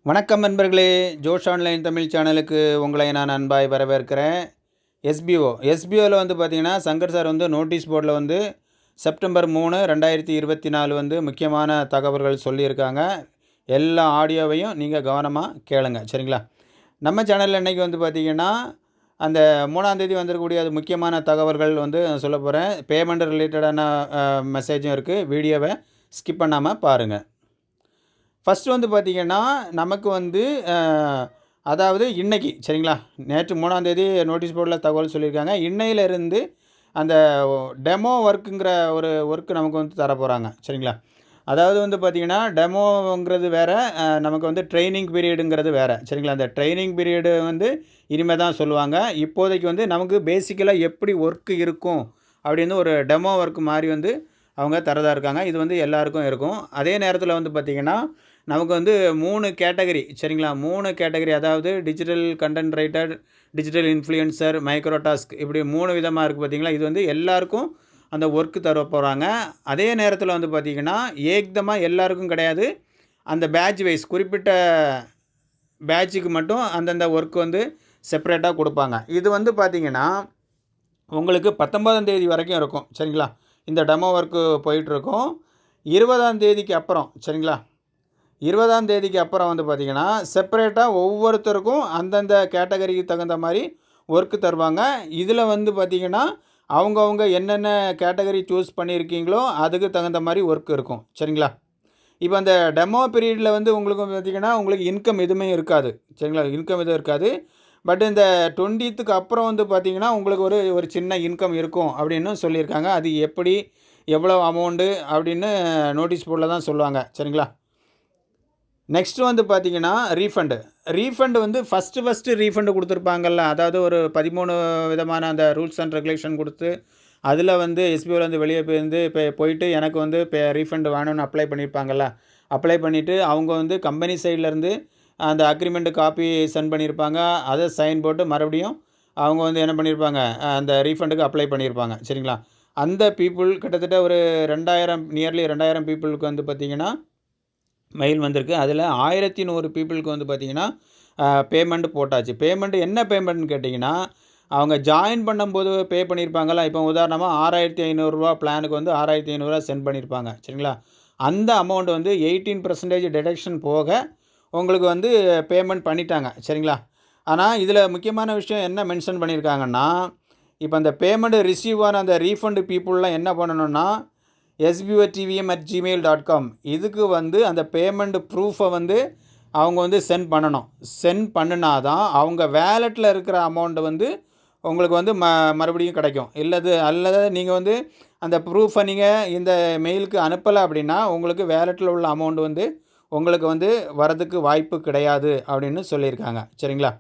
வணக்கம் நண்பர்களே, ஜோஷ் ஆன்லைன் தமிழ் சேனலுக்கு உங்களை நான் அன்பாய் வரவேற்கிறேன். எஸ்பிஓவில் வந்து பார்த்திங்கன்னா, சங்கர் சார் வந்து நோட்டீஸ் போர்டில் வந்து செப்டம்பர் 3, 2024 வந்து முக்கியமான தகவல்கள் சொல்லியிருக்காங்க. எல்லா ஆடியோவையும் நீங்கள் கவனமாக கேளுங்க, சரிங்களா? நம்ம சேனலில் இன்றைக்கி வந்து பார்த்திங்கன்னா, அந்த 3ஆம் தேதி வந்துருக்கக்கூடிய அது முக்கியமான தகவல்கள் வந்து சொல்ல போகிறேன். பேமெண்ட் ரிலேட்டடான மெசேஜும் இருக்குது. வீடியோவை ஸ்கிப் பண்ணாமல் பாருங்கள். ஃபஸ்ட்டு வந்து பார்த்திங்கன்னா, நமக்கு வந்து அதாவது இன்றைக்கி சரிங்களா, நேற்று 3ஆம் தேதி நோட்டீஸ் போர்டில் தகவல் சொல்லியிருக்காங்க. இன்னையிலேருந்து அந்த டெமோ ஒர்க்குங்கிற ஒரு ஒர்க்கு நமக்கு வந்து தர போகிறாங்க, சரிங்களா? அதாவது வந்து பார்த்திங்கன்னா, டெமோங்கிறது வேறு, நமக்கு வந்து ட்ரைனிங் பீரியடுங்கிறது வேறு, சரிங்களா? அந்த ட்ரைனிங் பீரியடு வந்து இனிமேல் தான் சொல்லுவாங்க. இப்போதைக்கு வந்து நமக்கு பேசிக்கலாக எப்படி ஒர்க்கு இருக்கும் அப்படின்னு ஒரு டெமோ ஒர்க் மாதிரி வந்து அவங்க தரதா இருக்காங்க. இது வந்து எல்லாருக்கும் இருக்கும். அதே நேரத்தில் வந்து பார்த்திங்கன்னா, நமக்கு வந்து 3 கேட்டகரி, சரிங்களா? 3 கேட்டகரி, அதாவது digital content writer, digital influencer, micro task, இப்படி 3 விதமாக இருக்குது பார்த்திங்களா? இது வந்து எல்லாருக்கும் அந்த ஒர்க்கு தர போகிறாங்க. அதே நேரத்தில் வந்து பார்த்திங்கன்னா, ஏக்தமாக எல்லாருக்கும் கிடையாது. அந்த பேட்ச் வைஸ் குறிப்பிட்ட பேட்சுக்கு மட்டும் அந்தந்த ஒர்க் வந்து செப்பரேட்டாக கொடுப்பாங்க. இது வந்து பார்த்திங்கன்னா, உங்களுக்கு 19ஆம் தேதி வரைக்கும் இருக்கும், சரிங்களா? இந்த டெமோ ஒர்க்கு போயிட்டுருக்கும். 20ஆம் தேதிக்கு அப்புறம், சரிங்களா? 20ஆம் தேதிக்கு அப்புறம் வந்து பார்த்திங்கன்னா, செப்பரேட்டாக ஒவ்வொருத்தருக்கும் அந்தந்த கேட்டகரிக்கு தகுந்த மாதிரி ஒர்க்கு தருவாங்க. இதில் வந்து பார்த்திங்கன்னா, அவங்கவுங்க என்னென்ன கேட்டகரி சூஸ் பண்ணியிருக்கீங்களோ அதுக்கு தகுந்த மாதிரி ஒர்க் இருக்கும், சரிங்களா? இப்போ அந்த டெமோ பீரியடில் வந்து உங்களுக்கு பார்த்திங்கன்னா, உங்களுக்கு இன்கம் எதுவுமே இருக்காது, சரிங்களா? இன்கம் எதுவும் இருக்காது. பட் இந்த 20க்கு அப்புறம் வந்து பார்த்திங்கன்னா, உங்களுக்கு ஒரு சின்ன இன்கம் இருக்கும் அப்படின்னு சொல்லியிருக்காங்க. அது எப்படி, எவ்வளோ அமௌண்ட்டு அப்படின்னு நோட்டீஸ் போர்டில் தான் சொல்லுவாங்க, சரிங்களா? நெக்ஸ்ட்டு வந்து பார்த்திங்கன்னா, ரீஃபண்டு வந்து ஃபஸ்ட்டு ரீஃபண்டு கொடுத்துருப்பாங்கல்ல, அதாவது ஒரு 13 விதமான அந்த ரூல்ஸ் அண்ட் ரெகுலேஷன் கொடுத்து, அதில் வந்து எஸ்பிஓவில் வந்து வெளியே போயிட்டு எனக்கு வந்து ரீஃபண்டு வேணும்னு அப்ளை பண்ணியிருப்பாங்கல்ல. அப்ளை பண்ணிவிட்டு அவங்க வந்து கம்பெனி சைட்லேருந்து அந்த அக்ரிமெண்ட்டு காப்பி சென்ட் பண்ணியிருப்பாங்க. அதை சைன் போட்டு மறுபடியும் அவங்க வந்து என்ன பண்ணியிருப்பாங்க, அந்த ரீஃபண்டுக்கு அப்ளை பண்ணியிருப்பாங்க, சரிங்களா? அந்த பீப்புள் கிட்டத்தட்ட ஒரு 2000, நியர்லி 2000 பீப்புளுக்கு வந்து பார்த்திங்கன்னா மெயில் வந்திருக்கு. அதில் 1100 பீப்புளுக்கு வந்து பார்த்திங்கன்னா பேமெண்ட் போட்டாச்சு. பேமெண்ட் என்ன பேமெண்ட்னு கேட்டிங்கன்னா, அவங்க ஜாயின் பண்ணும்போது பே பண்ணியிருப்பாங்கள்ல. இப்போ உதாரணமாக ரூ. 6500 பிளானுக்கு வந்து ரூ. 6500 சென்ட் பண்ணியிருப்பாங்க, சரிங்களா? அந்த அமௌண்ட் வந்து 18% டிடக்ஷன் போக உங்களுக்கு வந்து பேமெண்ட் பண்ணிட்டாங்க, சரிங்களா? ஆனால் இதில் முக்கியமான விஷயம் என்ன மென்ஷன் பண்ணியிருக்காங்கன்னா, இப்போ அந்த பேமெண்ட் ரிசீவ் ஆன அந்த ரீஃபண்டு பீப்புளெலாம் என்ன பண்ணணும்னா, sbotvm@gmail.com இதுக்கு வந்து அந்த பேமெண்ட் ப்ரூஃபை வந்து அவங்க வந்து சென்ட் பண்ணணும். சென்ட் பண்ணினா தான் அவங்க வேலெட்டில் இருக்கிற அமௌண்ட்டு வந்து உங்களுக்கு வந்து மறுபடியும் கிடைக்கும். அல்லது நீங்கள் வந்து அந்த ப்ரூஃபை நீங்கள் இந்த மெயிலுக்கு அனுப்பலை அப்படின்னா, உங்களுக்கு வேலெட்டில் உள்ள அமௌண்ட் வந்து உங்களுக்கு வந்து வரதுக்கு வாய்ப்பு கிடையாது அப்படின்னு சொல்லியிருக்காங்க, சரிங்களா?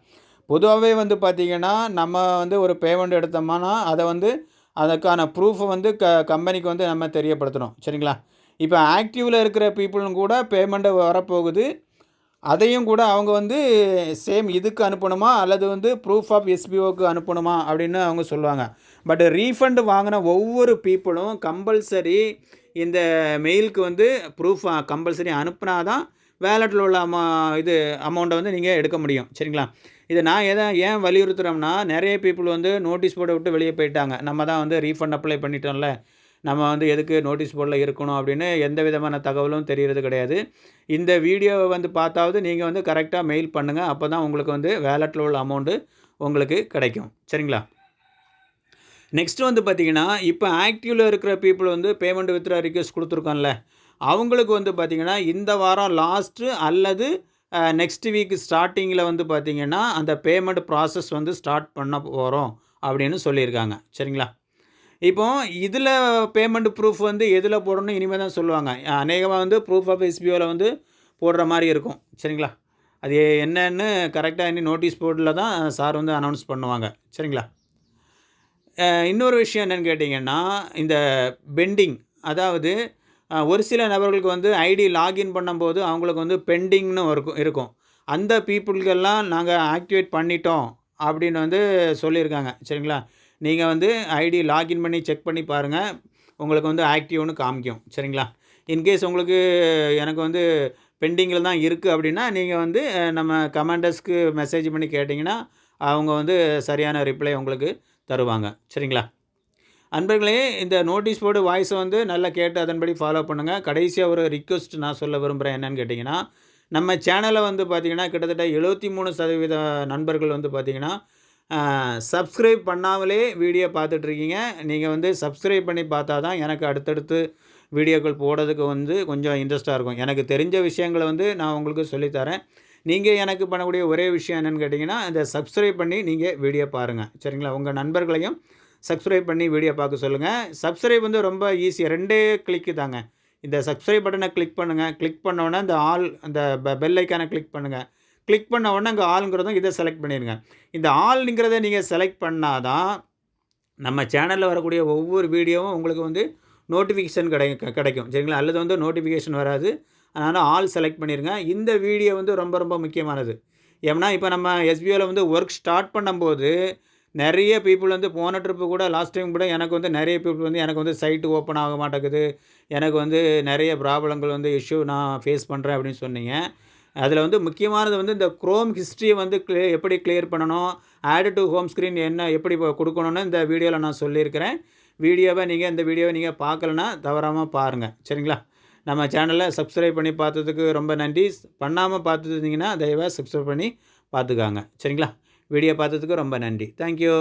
பொதுவாகவே வந்து பார்த்திங்கன்னா, நம்ம வந்து ஒரு பேமெண்ட் எடுத்தோம்னா அதை வந்து அதுக்கான ப்ரூஃபை வந்து கம்பெனிக்கு வந்து நம்ம தெரியப்படுத்தணும், சரிங்களா? இப்போ ஆக்டிவில் இருக்கிற பீப்புளும் கூட பேமெண்ட்டு வரப்போகுது. அதையும் கூட அவங்க வந்து சேம் இதுக்கு அனுப்பணுமா அல்லது வந்து ப்ரூஃப் ஆஃப் எஸ்பிஓக்கு அனுப்பணுமா அப்படின்னு அவங்க சொல்லுவாங்க. பட் ரீஃபண்டு வாங்கின ஒவ்வொரு பீப்புளும் கம்பல்சரி இந்த மெயிலுக்கு வந்து ப்ரூஃப் கம்பல்சரி அனுப்புனா தான் வேலெட்டில் உள்ள அமௌண்ட்டை வந்து நீங்கள் எடுக்க முடியும், சரிங்களா? இதை நான் ஏன் வலியுறுத்துகிறோம்னா, நிறைய பீப்புள் வந்து நோட்டீஸ் போர்டை விட்டு வெளியே போயிட்டாங்க. நம்ம தான் வந்து ரீஃபண்ட் அப்ளை பண்ணிட்டோம்ல, நம்ம வந்து எதுக்கு நோட்டீஸ் போர்டில் இருக்கணும் அப்படின்னு எந்த விதமான தகவலும் தெரியறது கிடையாது. இந்த வீடியோவை வந்து பார்த்தாவது நீங்கள் வந்து கரெக்டாக மெயில் பண்ணுங்கள். அப்போ தான் உங்களுக்கு வந்து வேலெட்டில் உள்ள அமௌண்ட்டு உங்களுக்கு கிடைக்கும், சரிங்களா? நெக்ஸ்ட்டு வந்து பார்த்திங்கன்னா, இப்போ ஆக்டிவில் இருக்கிற பீப்புள் வந்து பேமெண்ட் வித்ட்ரா ரிக்வெஸ்ட் கொடுத்துருக்கோம்ல, அவங்களுக்கு வந்து பார்த்திங்கன்னா இந்த வாரம் லாஸ்ட்டு அல்லது நெக்ஸ்ட் வீக் ஸ்டார்டிங்கில் வந்து பார்த்திங்கன்னா அந்த பேமெண்ட் ப்ராசஸ் வந்து ஸ்டார்ட் பண்ண போகிறோம் அப்படின்னு சொல்லியிருக்காங்க, சரிங்களா? இப்போ இதில் பேமெண்ட் ப்ரூஃப் வந்து எதில் போடணும்னு இனிமேல் தான் சொல்லுவாங்க. அநேகமாக வந்து ப்ரூஃப் ஆஃப் எஸ்பிஓவில் வந்து போடுற மாதிரி இருக்கும், சரிங்களா? அது என்னன்னு கரெக்டாக இனி நோட்டீஸ் போர்டில் தான் சார் வந்து அனௌன்ஸ் பண்ணுவாங்க, சரிங்களா? இன்னொரு விஷயம் என்னென்னு கேட்டிங்கன்னா, இந்த பெண்டிங், அதாவது ஒரு சில நபர்களுக்கு வந்து ஐடி லாகின் பண்ணும்போது அவங்களுக்கு வந்து பெண்டிங்னு இருக்கும். அந்த பீப்புளுக்கெல்லாம் நாங்கள் ஆக்டிவேட் பண்ணிட்டோம் அப்படின்னு வந்து சொல்லியிருக்காங்க, சரிங்களா? நீங்கள் வந்து ஐடி லாகின் பண்ணி செக் பண்ணி பாருங்கள், உங்களுக்கு வந்து ஆக்டிவ்னு காமிக்கும், சரிங்களா? இன்கேஸ் உங்களுக்கு எனக்கு வந்து பெண்டிங்கில் தான் இருக்குது அப்படின்னா நீங்கள் வந்து நம்ம கமாண்டர்ஸ்க்கு மெசேஜ் பண்ணி கேட்டிங்கன்னா அவங்க வந்து சரியான ரிப்ளை உங்களுக்கு தருவாங்க. சரிங்களா? அன்பர்களே, இந்த நோட்டீஸ் போர்டு வாய்ஸை வந்து நல்லா கேட்டு அதன்படி ஃபாலோ பண்ணுங்கள். கடைசியாக ஒரு ரிக்வெஸ்ட் நான் சொல்ல விரும்புகிறேன். என்னன்னு கேட்டிங்கன்னா, நம்ம சேனலை வந்து பார்த்திங்கன்னா கிட்டத்தட்ட 73% நண்பர்கள் வந்து பார்த்திங்கன்னா சப்ஸ்கிரைப் பண்ணாமலே வீடியோ பார்த்துட்ருக்கீங்க. நீங்கள் வந்து சப்ஸ்கிரைப் பண்ணி பார்த்தா தான் எனக்கு அடுத்தடுத்து வீடியோக்கள் போடுறதுக்கு வந்து கொஞ்சம் இன்ட்ரெஸ்ட்டாக இருக்கும். எனக்கு தெரிஞ்ச விஷயங்களை வந்து நான் உங்களுக்கு சொல்லித்தரேன். நீங்கள் எனக்கு பண்ணக்கூடிய ஒரே விஷயம் என்னென்னு கேட்டிங்கன்னா, இந்த சப்ஸ்கிரைப் பண்ணி நீங்கள் வீடியோ பாருங்கள். சரிங்களா? உங்கள் நண்பர்களையும் சப்ஸ்கிரைப் பண்ணி வீடியோ பார்க்க சொல்லுங்கள். சப்ஸ்கிரைப் வந்து ரொம்ப ஈஸி. 2 கிளிக்கு தாங்க. இந்த சப்ஸ்கிரைப் பட்டனை கிளிக் பண்ணுங்கள். கிளிக் பண்ணோன்னே இந்த ஆல் அந்த பெல் ஐக்கானை கிளிக் பண்ணுங்கள். கிளிக் பண்ண உடனே அங்கே ஆளுங்கிறதும் இதை செலக்ட் பண்ணிடுங்க. இந்த ஆல்ங்கிறத நீங்கள் செலக்ட் பண்ணால் தான் நம்ம சேனலில் வரக்கூடிய ஒவ்வொரு வீடியோவும் உங்களுக்கு வந்து நோட்டிஃபிகேஷன் கிடைக்கும். சரிங்களா? அல்லது வந்து நோட்டிஃபிகேஷன் வராது. அதனால் ஆல் செலக்ட் பண்ணிடுங்க. இந்த வீடியோ வந்து ரொம்ப ரொம்ப முக்கியமானது. ஏன்னா இப்போ நம்ம எஸ்பிஓவில் வந்து ஒர்க் ஸ்டார்ட் பண்ணும்போது நிறைய பீப்புள் வந்து போன ட்ரிப்பு கூட லாஸ்ட் டைம் கூட எனக்கு வந்து நிறைய பீப்புள் வந்து எனக்கு வந்து சைட்டு ஓப்பன் ஆக மாட்டேங்குது, எனக்கு வந்து நிறைய ப்ராப்ளங்கள் வந்து இஷ்யூ நான் ஃபேஸ் பண்ணுறேன் அப்படின்னு சொன்னீங்க. அதில் வந்து முக்கியமானது வந்து இந்த குரோம் ஹிஸ்ட்ரியை வந்து எப்படி கிளியர் பண்ணணும், ஆட் டு ஹோம் ஸ்க்ரீன் என்ன எப்படி கொடுக்கணும்னு இந்த வீடியோவில் நான் சொல்லியிருக்கிறேன். இந்த வீடியோவை நீங்கள் பார்க்கலன்னா தவறாமல் பாருங்கள். சரிங்களா? நம்ம சேனலை சப்ஸ்கிரைப் பண்ணி பார்த்ததுக்கு ரொம்ப நன்றி. பண்ணாமல் பார்த்துருந்தீங்கன்னா தயவாக சப்ஸ்கிரைப் பண்ணி பார்த்துக்காங்க. சரிங்களா? வீடியோ பார்த்ததுக்கு ரொம்ப நன்றி. தேங்க்யூ.